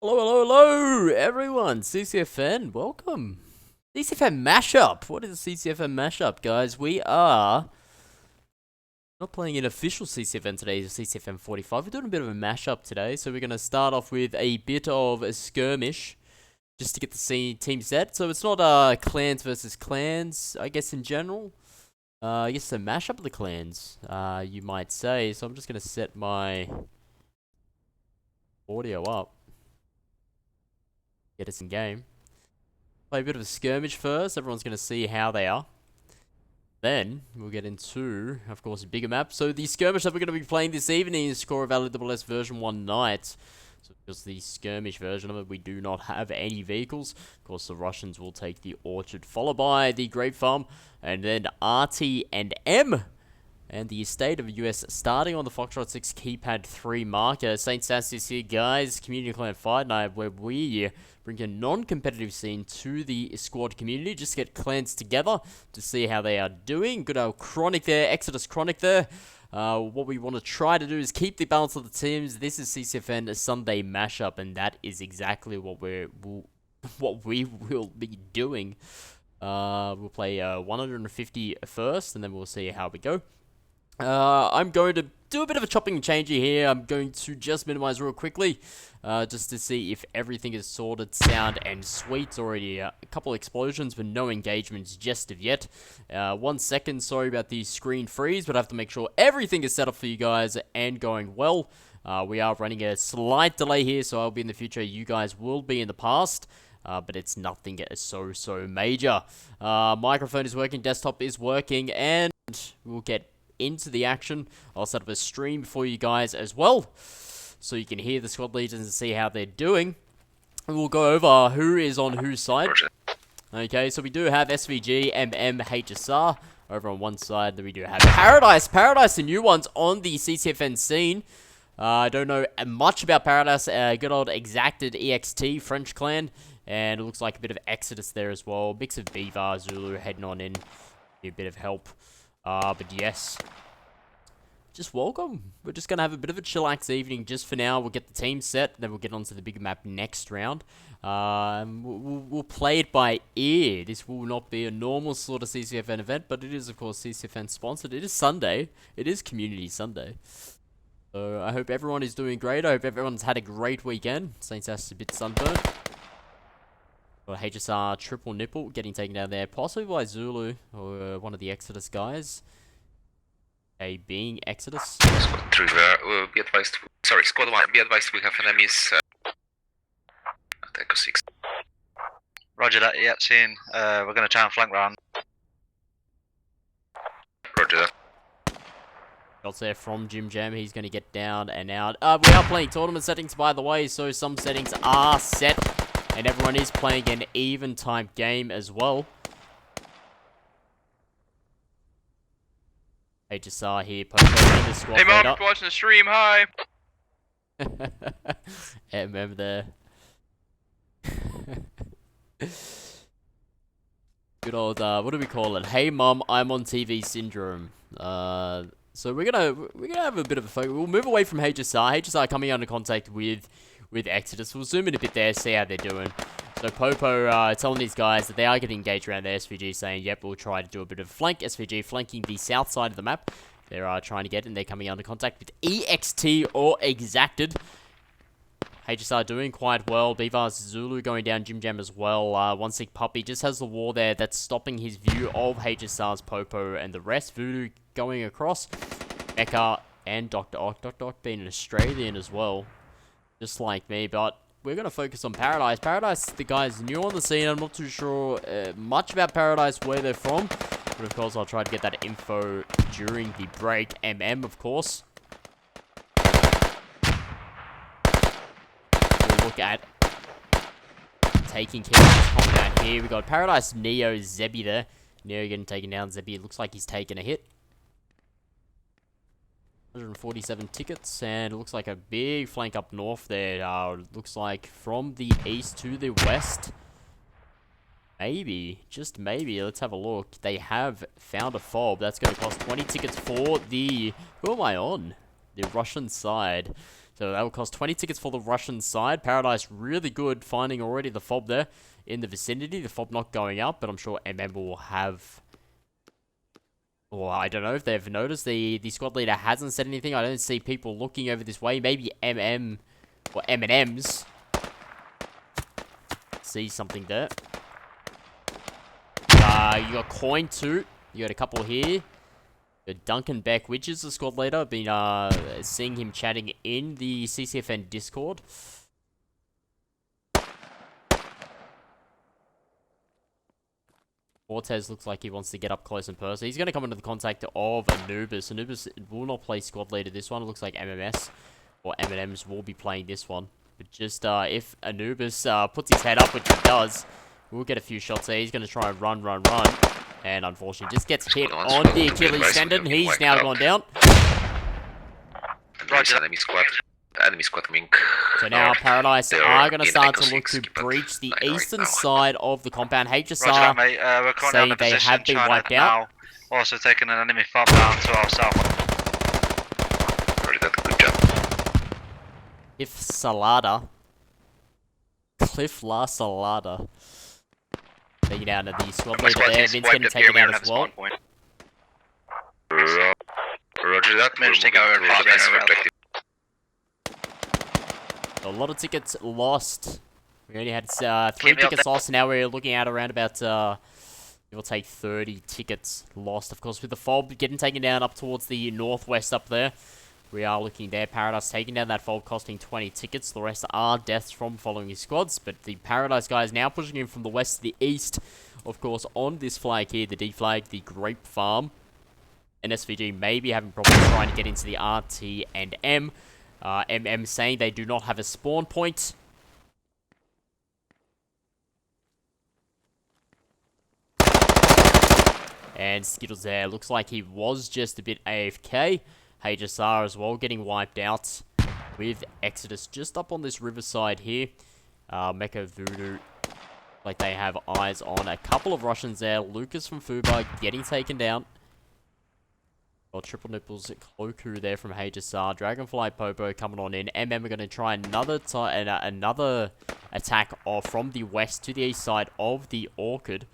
Hello, hello, hello, everyone. CCFN, welcome. CCFN mashup. What is a CCFN mashup, guys? We are not playing an official CCFN today. It's CCFN 45. We're doing a bit of a mashup today, so we're going to start off with a bit of a skirmish just to get the team set. So it's not clans versus clans, I guess, in general. I guess it's a mashup of the clans, you might say. So I'm just going to set my audio up. Get us in game. Play a bit of a skirmish first. Everyone's going to see how they are. Then, we'll get into, of course, a bigger map. So, the skirmish that we're going to be playing this evening is Score of LWS version 1 Night. So, because the skirmish version of it, we do not have any vehicles. Of course, the Russians will take the Orchard, followed by the Grape Farm, and then RT and M. And the Estate of US starting on the Foxtrot 6 keypad 3 marker. St. Sasius here, guys. Community Clan Fight Night, where we bring a non-competitive scene to the squad community. Just get clans together to see how they are doing. Good old Chronic there, Exodus Chronic there. What we want to try to do is keep the balance of the teams. This is CCFN Sunday mashup, and that is exactly what we will be doing. We'll play 150 first, and then we'll see how we go. I'm going to do a bit of a chopping and changing here. I'm going to just minimize real quickly, just to see if everything is sorted, sound, and sweet. Already a couple explosions, but no engagements just of yet. 1 second, sorry about the screen freeze, but I have to make sure everything is set up for you guys and going well. We are running a slight delay here, so I'll be in the future. You guys will be in the past. But it's nothing so major. Microphone is working, desktop is working, and we'll get into the action. I'll set up a stream for you guys as well, so you can hear the squad leaders and see how they're doing. And we'll go over who is on whose side. Okay, so we do have SVG, MM, HSR over on one side. Then we do have Paradise, the new ones on the CCFN scene. I don't know much about Paradise. Good old Exacted EXT French clan, and it looks like a bit of Exodus there as well. Mix of BVAR, Zulu heading on in, a bit of help. But yes, just welcome. We're just going to have a bit of a chillax evening just for now. We'll get the team set, then we'll get onto the bigger map next round. We'll play it by ear. This will not be a normal sort of CCFN event, but it is, of course, CCFN sponsored. It is Sunday. It is Community Sunday. So I hope everyone is doing great. I hope everyone's had a great weekend. St. Sas is a bit sunburned. Got HSR triple nipple getting taken down there, possibly by Zulu or one of the Exodus guys. Being Exodus. Squad 3, be advised. Sorry, Squad 1, be advised we have enemies at Echo 6. Roger that, yeah, seen. We're going to try and flank round. Roger that. Shots there from Jim Jam. He's going to get down and out. We are playing tournament settings, by the way, so some settings are set. And everyone is playing an even time game as well. HSR here, Popo in the squad. Hey Mom, watching the stream, hi! MM there. Good old, what do we call it? Hey Mom, I'm on TV syndrome. So we're gonna have a bit of a focus. We'll move away from HSR. HSR coming under contact with Exodus. We'll zoom in a bit there, see how they're doing. So Popo telling these guys that they are getting engaged around their SVG, saying, yep, we'll try to do a bit of flank. SVG flanking the south side of the map. They're trying to get it, and they're coming under contact with EXT or Exacted. HSR doing quite well. BVAR's Zulu going down Jim Jam as well. One Sick Puppy just has the wall there that's stopping his view of HSR's Popo and the rest. Voodoo going across. Eka and Dr. Ock. Dr. Ock being an Australian as well. Just like me, but we're going to focus on Paradise. Paradise, the guys new on the scene. I'm not too sure much about Paradise, where they're from. But of course, I'll try to get that info during the break. MM, of course. We'll look at taking care of this compound here. We got Paradise, Neo, Zebi there. Neo getting taken down. Zebi looks like he's taken a hit. 147 tickets, and it looks like a big flank up north there. Looks like from the east to the west. Maybe, just maybe. Let's have a look. They have found a fob. That's going to cost 20 tickets for the... Who am I on? The Russian side. So that will cost 20 tickets for the Russian side. Paradise really good finding already the fob there in the vicinity. The fob not going up, but I'm sure MM will have... Well, I don't know if they've noticed. The squad leader hasn't said anything. I don't see people looking over this way. Maybe MM or M&Ms see something there. You got Coin too. You got a couple here. Duncan Beck, which is the squad leader. Been seeing him chatting in the CCFN Discord. Cortez looks like he wants to get up close and personal. He's going to come into the contact of Anubis. Anubis will not play squad leader this one. It looks like MMS or M&Ms will be playing this one. But just if Anubis puts his head up, which he does, we'll get a few shots there. He's going to try and run. And unfortunately, just gets hit on the Achilles tendon. He's now gone down. Roger. Enemy squad coming. So now Paradise are going to start to look to breach the eastern side of the compound. HSR say they have been wiped out. Also taking an enemy fob down to our south. Roger that, good job. Cliff La Salada. Taking down the squad leader there. Vince getting taken out as well. Roger that. Managed to take over objective. A lot of tickets lost. We only had 3 tickets lost, and now we're looking at around about, it will take 30 tickets lost. Of course, with the fob getting taken down up towards the northwest up there, we are looking there. Paradise taking down that fob, costing 20 tickets. The rest are deaths from following his squads, but the Paradise guys now pushing in from the west to the east. Of course, on this flag here, the D flag, the Grape Farm, and SVG may be having problems trying to get into the RT and M. MM saying they do not have a spawn point. And Skittles there. Looks like he was just a bit AFK. HSR as well getting wiped out with Exodus just up on this riverside here. Mecha Voodoo, like they have eyes on a couple of Russians there. Lucas from Fuba getting taken down. Well, Triple Nipples, Cloku there from HSR. Dragonfly Popo coming on in. MM are going to try another attack from the west to the east side of the Orchid.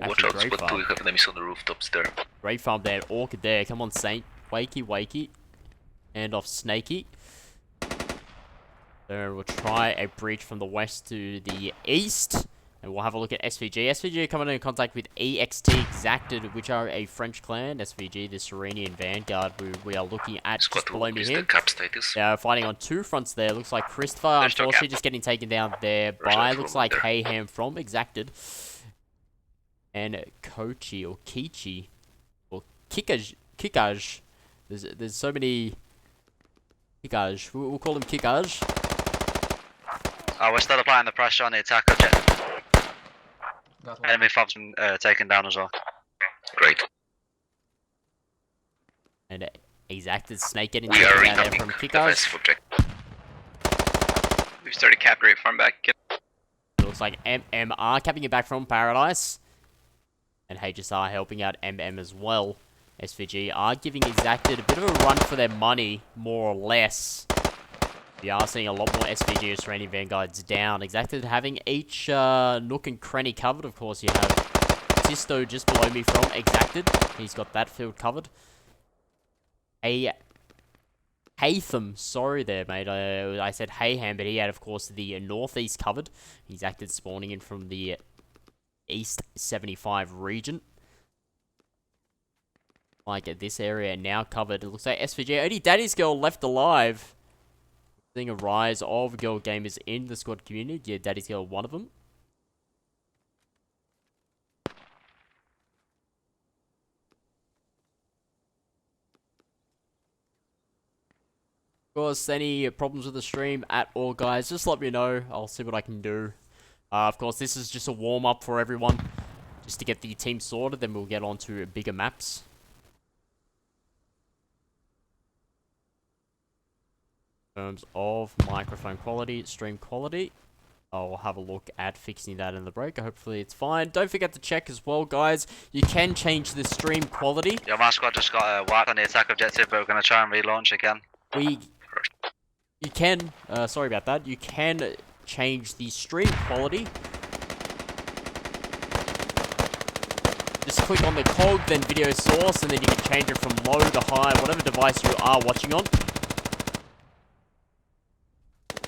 Watch out, Spot 2, we have enemies on the rooftops there. Great farm there, Orchid there. Come on, Saint. Wakey. Hand off Snakey. So we'll try a breach from the west to the east. And we'll have a look at SVG. SVG are coming in contact with EXT Exacted, which are a French clan. SVG, the Serenian Vanguard, we are looking at just below me here. Fighting on 2 fronts there. Looks like Christopher, unfortunately, just getting taken down there by, looks like Hayham from Exacted. And Kochi, or Kichi, or Kikaj. There's so many Kikaj. We'll call him Kikaj. We're still applying the pressure on the attack object. Enemy fob's been taken down as well. Great. And Exacted Snake getting taken down there from Kikaj. We've started cap Great Farm back. Looks like MM are capping it back from Paradise. And HSR helping out MM as well. SVG are giving Exacted a bit of a run for their money, more or less. We are seeing a lot more SVG Australian Vanguards down. Exacted having each nook and cranny covered. Of course, you have Sisto just below me from Exacted. He's got that field covered. Haytham, sorry there, mate. I said Hayham, but he had, of course, the northeast covered. Exacted spawning in from the East 75 region. Like this area now covered. It looks like SVG. Only Daddy's Girl left alive. Seeing a rise of girl gamers in the squad community. Yeah, Daddy's Girl, one of them. Of course, any problems with the stream at all, guys, just let me know. I'll see what I can do. Of course, this is just a warm-up for everyone, just to get the team sorted, then we'll get on to bigger maps. In terms of microphone quality, stream quality, I'll have a look at fixing that in the break. Hopefully it's fine. Don't forget to check as well, guys. You can change the stream quality. Your my squad just got wiped on the attack objective, but we're going to try and relaunch again. You can, sorry about that, you can change the stream quality. Just click on the cog, then video source, and then you can change it from low to high, whatever device you are watching on.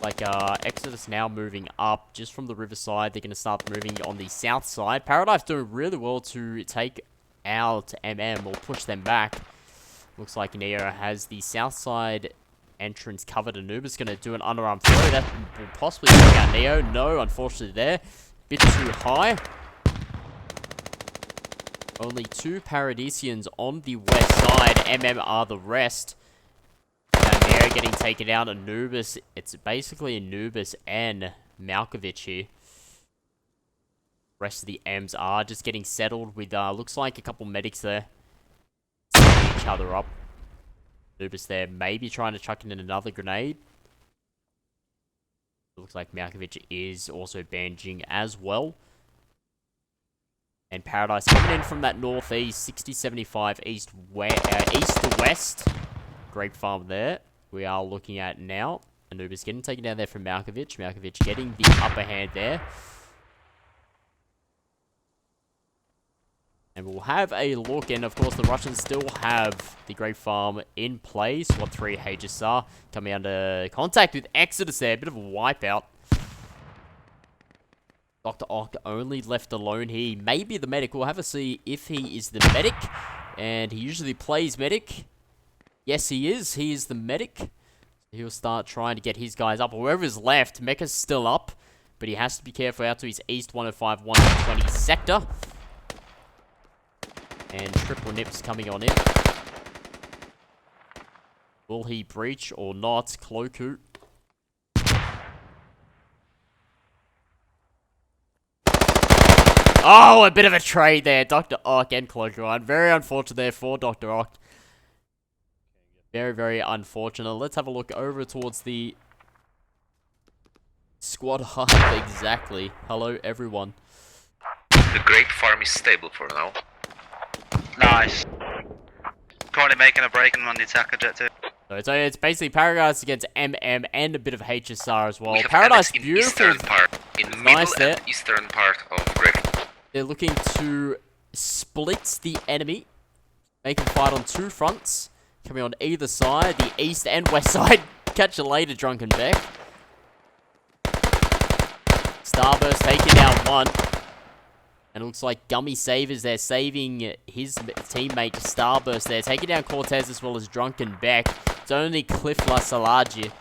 Like, Exodus now moving up just from the riverside. They're going to start moving on the south side. Paradise doing really well to take out MM or push them back. Looks like Neo has the south side entrance covered. Anubis going to do an underarm throw. That will possibly take out Neo. No, unfortunately there. Bit too high. Only 2 Paradisians on the west side. MM are the rest. Now Neo getting taken out. Anubis. It's basically Anubis and Malkovich here. Rest of the M's are just getting settled with, looks like a couple medics there. Setting each other up. Anubis there, maybe trying to chuck in another grenade. Looks like Malkovich is also bandaging as well. And Paradise coming in from that northeast, 60-75 east to west. Grape farm there. We are looking at now. Anubis getting taken down there from Malkovich. Malkovich getting the upper hand there. And we'll have a look, and of course the Russians still have the Grape Farm in play. SWAT 3 HSR coming under contact with Exodus there. A bit of a wipeout. Dr. Ock only left alone here. He may be the medic. We'll have a see if he is the medic. And he usually plays medic. Yes, he is. He is the medic. He'll start trying to get his guys up. Whoever's left, Mecha's still up. But he has to be careful out to his east 105, 120 sector. And triple nips coming on in. Will he breach or not? Cloku. Oh, a bit of a trade there. Dr. Ock and Cloku. Very unfortunate there for Dr. Ock. Very, very unfortunate. Let's have a look over towards the squad hub. Exactly. Hello, everyone. The Grape Farm is stable for now. Nice. Currently making a break on the attacker jet too. So it's basically Paradise against MM and a bit of HSR as well. We have Paradise in beautiful. Eastern part, in the Nice middle there. and eastern part of Grape. They're looking to split the enemy. Make them fight on 2 fronts. Coming on either side, the east and west side. Catch you later, Drunken Beck. Starburst taking down 1. And it looks like Gummy Savers there, saving his teammate Starburst there. Taking down Cortez as well as Drunken Beck. It's only Cliff La Salada.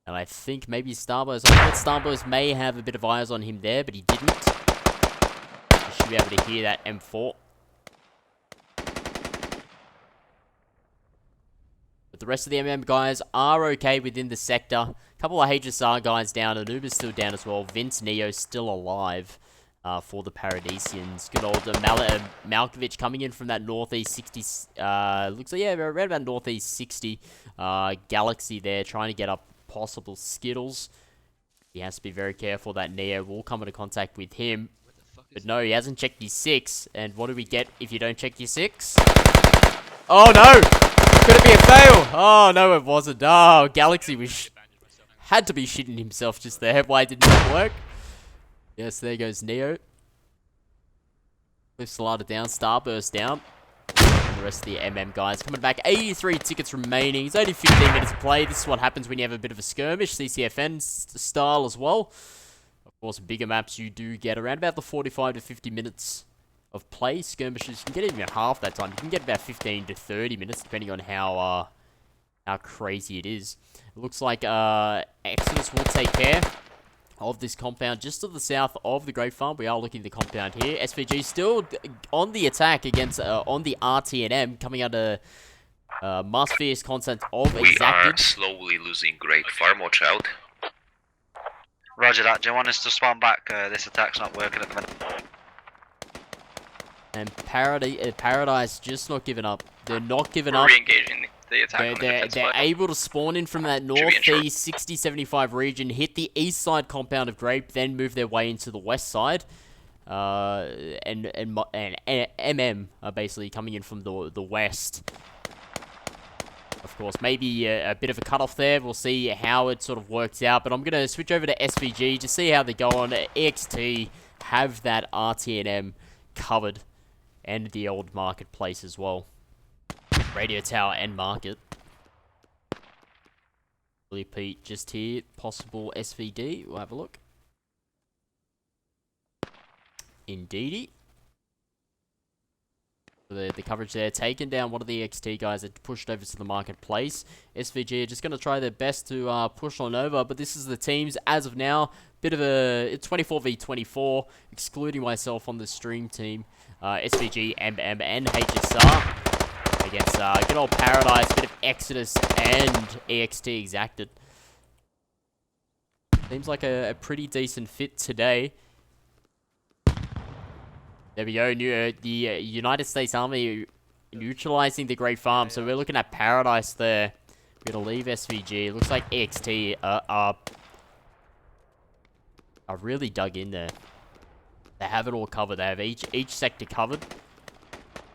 And I think maybe Starburst, I thought Starburst may have a bit of eyes on him there, but he didn't. You should be able to hear that M4. But the rest of the MM guys are okay within the sector. Couple of HSR guys down. Anubis still down as well. Vince Neo still alive for the Paradisians. Good old Malkovich coming in from that northeast 60. Looks like, yeah, around about northeast 60. Galaxy there trying to get up possible Skittles. He has to be very careful that Neo will come into contact with him. But no, he hasn't checked his 6. And what do we get if you don't check your 6? Oh no! Could it be a fail? Oh no, it wasn't. Oh, Galaxy was had to be shitting himself just there. Why didn't that work? Yes, there goes Neo. Cliff Salada down, Starburst down. And the rest of the MM guys coming back. 83 tickets remaining. It's only 15 minutes to play. This is what happens when you have a bit of a skirmish. CCFN style as well. Of course, bigger maps you do get around about the 45 to 50 minutes of play. Skirmishes, you can get even half that time. You can get about 15 to 30 minutes depending on how crazy it is. It looks like Exodus will take care of this compound just to the south of the Grape Farm. We are looking at the compound here. SVG still on the attack against on the RT&M coming under Must Fierce content of We Exacted. are slowly losing Grape Farm. Watch out. Roger that. Do you want us to spawn back? This attack's not working at the minute. And Paradise just not giving up. They're not giving up. Re-engaging the attack on the They're defense platform. able to spawn in from that northeast 60-75 region, hit the east side compound of Grape, then move their way into the west side. And MM are basically coming in from the west. Of course, maybe a bit of a cutoff there. We'll see how it sort of works out. But I'm going to switch over to SVG to see how they go on. EXT have that RTNM covered. And the old marketplace as well. Radio tower and market. Billy Pete just here. Possible SVD. We'll have a look. Indeedy. The coverage there, taken down one of the XT guys that pushed over to the marketplace. SVG are just going to try their best to push on over, but this is the teams as of now. Bit of a 24v24, excluding myself on the stream team. SVG, MM, and HSR against good old Paradise, bit of Exodus and EXT exacted. Seems like a pretty decent fit today. There we go, the United States Army neutralizing the Great Farm. So we're looking at Paradise there. We're going to leave SVG. It looks like EXT are really dug in there. They have it all covered. They have each sector covered.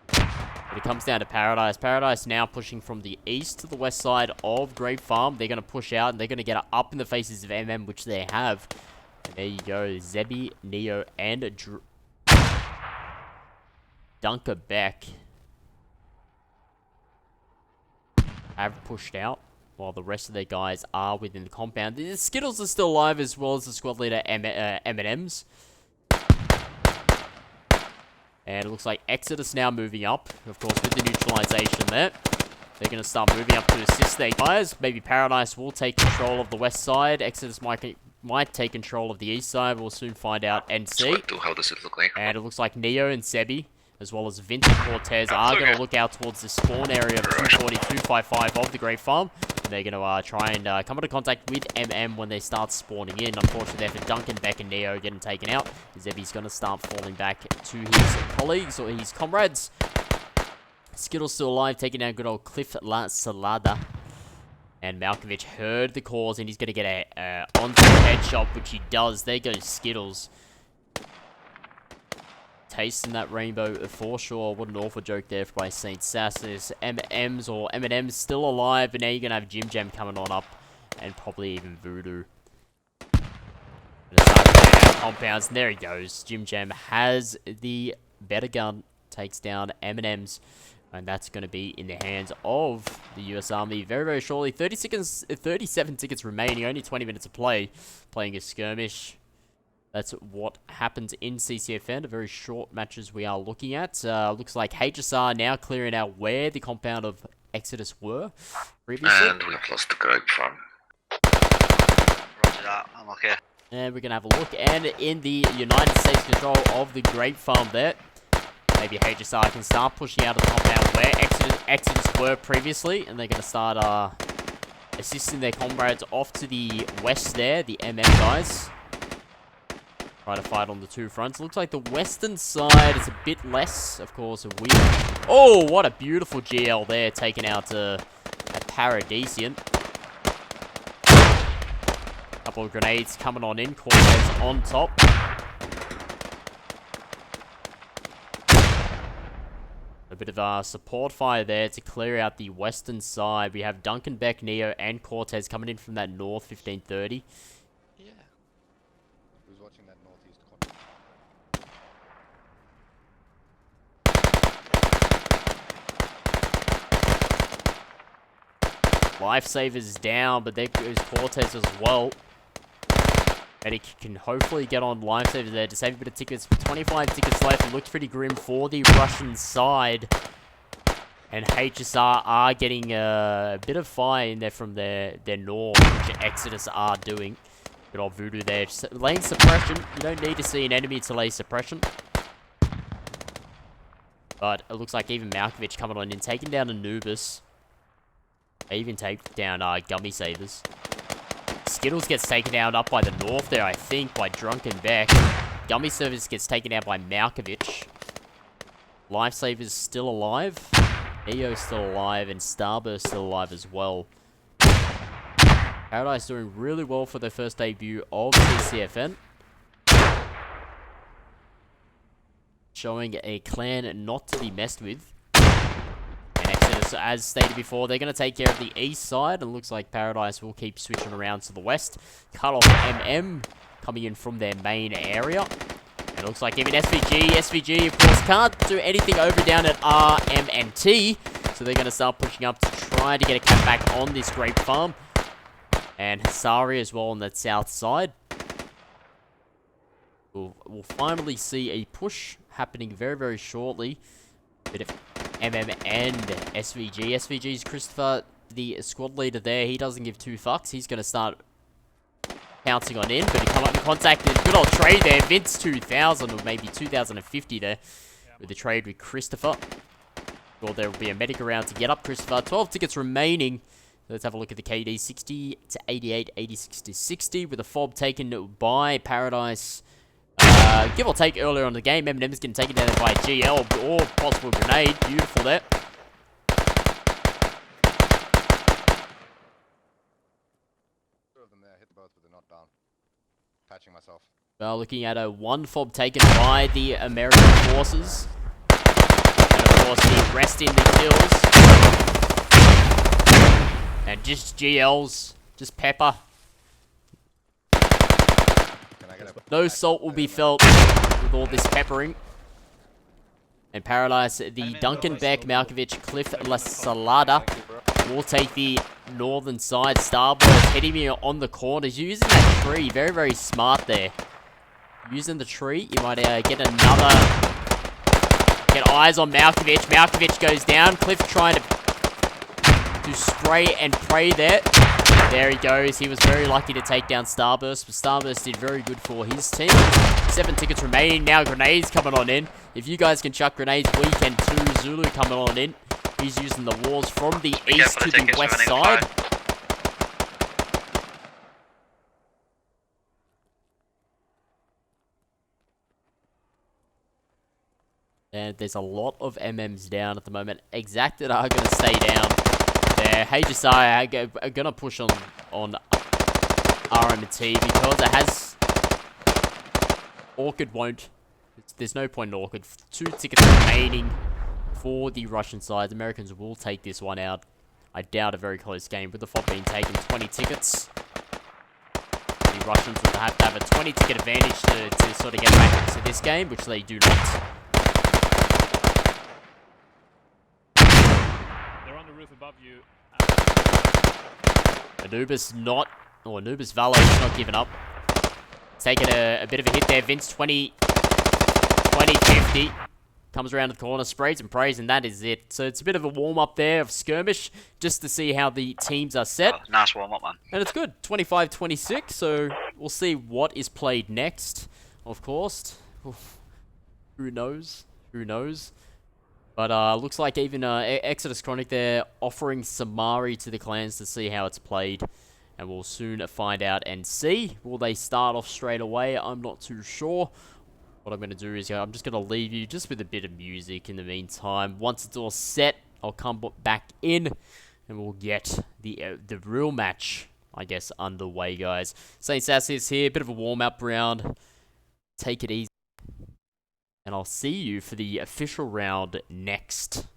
But it comes down to Paradise. Paradise now pushing from the east to the west side of Great Farm. They're going to push out and they're going to get up in the faces of MM, which they have. And there you go, Zebi, Neo, and Dunker Beck have pushed out while the rest of their guys are within the compound. The Skittles are still alive as well as the squad leader M&M's. And it looks like Exodus now moving up, of course, with the neutralization there. They're going to start moving up to assist their guys. Maybe Paradise will take control of the west side. Exodus might take control of the east side. We'll soon find out and see. How does it look like? And it looks like Neo and Sebi, as well as Vince and Cortez, are going to look out towards the spawn area of 240-255 of the Great Farm. And they're going to try and come into contact with MM when they start spawning in. Unfortunately, there for Duncan, Beck, and Neo getting taken out. Zebi's going to start falling back to his colleagues or his comrades. Skittles still alive, taking down good old Cliff La Salada. And Malkovich heard the calls, and he's going to get a onto the headshot, which he does. There goes Skittles. Tasting that rainbow for sure. What an awful joke there by St. Sasius. M&M's or M&M's still alive, but now you're going to have Jim Jam coming on up, and probably even Voodoo. Compounds, and there he goes. Jim Jam has the better gun, takes down M&M's, and that's going to be in the hands of the US Army very, very shortly. 37 tickets remaining, only 20 minutes of play, playing a skirmish. That's what happens in CCFN, a very short matches we are looking at. Looks like HSR now clearing out where the compound of Exodus were previously. And we have lost the Great Farm. Roger that, I'm okay. And we're going to have a look. And in the United States control of the Great Farm there, maybe HSR can start pushing out of the compound where Exodus were previously. And they're going to start assisting their comrades off to the west there, the MM guys. Try to fight on the two fronts. Looks like the western side is a bit less, of course, a weird. Oh, what a beautiful GL there, taking out a Paradisian. Couple of grenades coming on in. Cortez on top. A bit of support fire there to clear out the western side. We have Duncan, Beck, Neo, and Cortez coming in from that north 1530. Lifesavers down, but there goes Cortez as well. And he can hopefully get on Lifesavers there to save a bit of tickets. 25 tickets left. It looks pretty grim for the Russian side. And HSR are getting a bit of fire in there from their north, which Exodus are doing. Good old Voodoo there. Just laying suppression. You don't need to see an enemy to lay suppression. But it looks like even Malkovich coming on in, taking down Anubis. They even take down Gummy Savers. Skittles gets taken down up by the north there, I think, by Drunken Beck. Gummy Savers gets taken down by Malkovich. Lifesavers still alive. Neo's still alive, and Starburst still alive as well. Paradise doing really well for their first debut of CCFN. Showing a clan not to be messed with. And as stated before, they're going to take care of the east side, and looks like Paradise will keep switching around to the west. Cut off MM coming in from their main area. And it looks like even SVG, of course, can't do anything over down at R, M, and T. So they're going to start pushing up to try to get a cap back on this grape farm. And Hasari as well on that south side. We'll finally see a push happening very, very shortly. Bit of MM and SVG. SVG's Christopher, the squad leader there. He doesn't give two fucks. He's going to start pouncing on in, but he come up in contact. And good old trade there. Vince 2000 or maybe 2050 there with the trade with Christopher. Well, there will be a medic around to get up Christopher. 12 tickets remaining. Let's have a look at the KD. 60 to 88, 86 to 60 with a fob taken by Paradise. Give or take earlier on in the game. Eminem's getting taken down by GL or possible grenade. Beautiful there. Two of them there, hit both, but they're not down. Patching myself. Well, looking at a one fob taken by the American forces. And of course the rest in the kills. And just GLs. Just pepper. No salt will be felt with all this peppering. And Paradise, the Duncan Beck, Malkovich, Cliff La Salada will take the northern side. Starburst hitting me on the corners, using that tree. Very, very smart there. Using the tree, you might get another... Get eyes on Malkovich. Malkovich goes down. Cliff trying to do spray and pray there. There he goes. He was very lucky to take down Starburst, but Starburst did very good for his team. 7 tickets remaining. Now grenades coming on in. If you guys can chuck grenades, we can too. Zulu coming on in. He's using the walls from the east to the west side. And there's a lot of MMs down at the moment. Exacted are going to stay down. There, Haze are going to push on RMT because it has... Orchid won't. There's no point in Orchid. 2 tickets remaining for the Russian side. The Americans will take this one out. I doubt a very close game with the FOB being taken 20 tickets. The Russians will have to have a 20 ticket advantage to sort of get back into this game, which they do not. Roof above you. Anubis not, or Anubis Valor is not giving up. Taking a bit of a hit there. Vince 20, 50. Comes around the corner, sprays and prays, and that is it. So it's a bit of a warm-up there of skirmish, just to see how the teams are set. Oh, nice warm-up, man. And it's good. 25-26, so we'll see what is played next, of course. Oof. Who knows? Who knows? But looks like even Exodus Chronic there offering Samari to the clans to see how it's played. And we'll soon find out and see. Will they start off straight away? I'm not too sure. What I'm going to do is I'm just going to leave you just with a bit of music in the meantime. Once it's all set, I'll come back in and we'll get the real match, I guess, underway, guys. St. Sasius here, bit of a warm-up round. Take it easy. And I'll see you for the official round next.